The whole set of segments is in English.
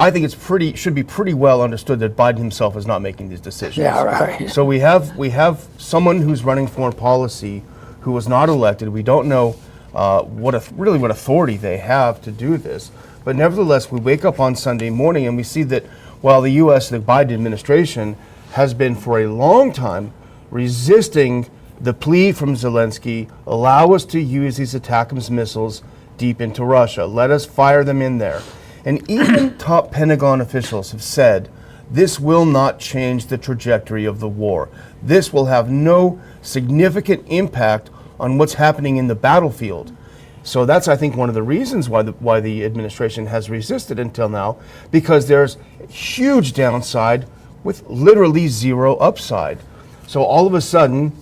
I think should be pretty well understood that Biden himself is not making these decisions. Yeah, right. So we have someone who's running foreign policy who was not elected. We don't know what authority they have to do this. But nevertheless, we wake up on Sunday morning and we see that while the Biden administration has been for a long time resisting the plea from Zelensky, allow us to use these ATACMS missiles deep into Russia. Let us fire them in there. And even top Pentagon officials have said this will not change the trajectory of the war. This will have no significant impact on what's happening in the battlefield. So that's, I think, one of the reasons why the administration has resisted until now, because there's huge downside with literally zero upside. So all of a sudden,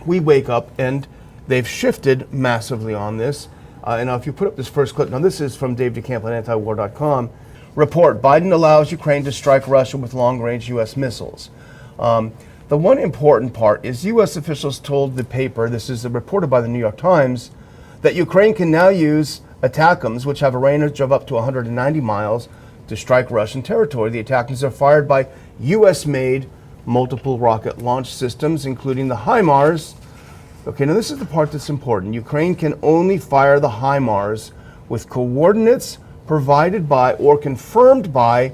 we wake up and they've shifted massively on this. And now if you put up this first clip, now this is from Dave DeCamp on antiwar.com. Report, Biden allows Ukraine to strike Russia with long-range U.S. missiles. The one important part is U.S. officials told the paper, this is reported by the New York Times, that Ukraine can now use ATACMS, which have a range of up to 190 miles, to strike Russian territory. The ATACMS are fired by U.S.-made multiple rocket launch systems, including the HIMARS. Okay, now this is the part that's important. Ukraine can only fire the HIMARS with coordinates provided by or confirmed by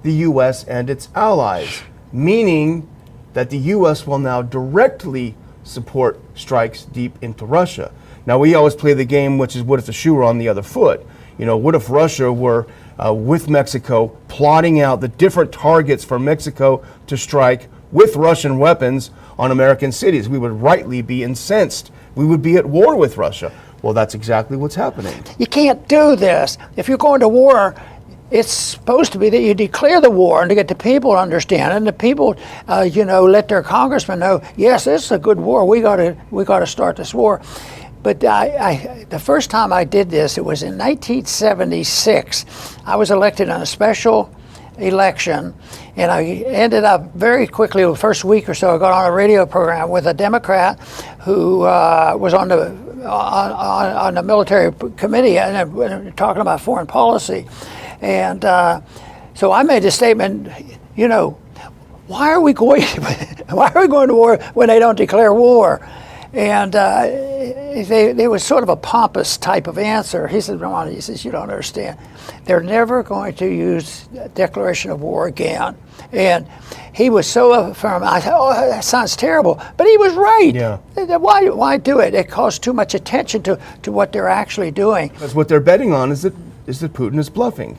the U.S. and its allies, meaning that the U.S. will now directly support strikes deep into Russia. Now, we always play the game, which is what if the shoe were on the other foot? You know, what if Russia were with Mexico plotting out the different targets for Mexico to strike with Russian weapons on American cities? We would rightly be incensed. We would be at war with Russia. Well, that's exactly what's happening. You can't do this. If you're going to war, it's supposed to be that you declare the war and to get the people to understand it, and the people, let their congressmen know, yes, this is a good war. We got to start this war. But the first time I did this, it was in 1976. I was elected in a special election, and I ended up very quickly, the first week or so, I got on a radio program with a Democrat who was on the military committee and talking about foreign policy. And so I made a statement, why are we going to war when they don't declare war? And it was sort of a pompous type of answer. He said, Ron, you don't understand. They're never going to use declaration of war again. And he was so firm. I thought, oh, that sounds terrible. But he was right. Yeah. Why do it? It calls too much attention to what they're actually doing. Because what they're betting on is that Putin is bluffing.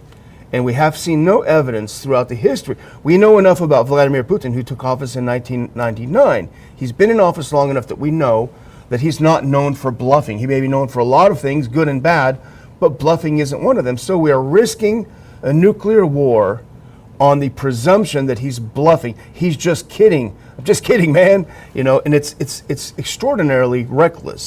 And we have seen no evidence throughout the history. We know enough about Vladimir Putin, who took office in 1999. He's been in office long enough that we know that he's not known for bluffing. He may be known for a lot of things, good and bad, but bluffing isn't one of them. So we are risking a nuclear war on the presumption that he's bluffing. He's just kidding. I'm just kidding, man. And it's extraordinarily reckless.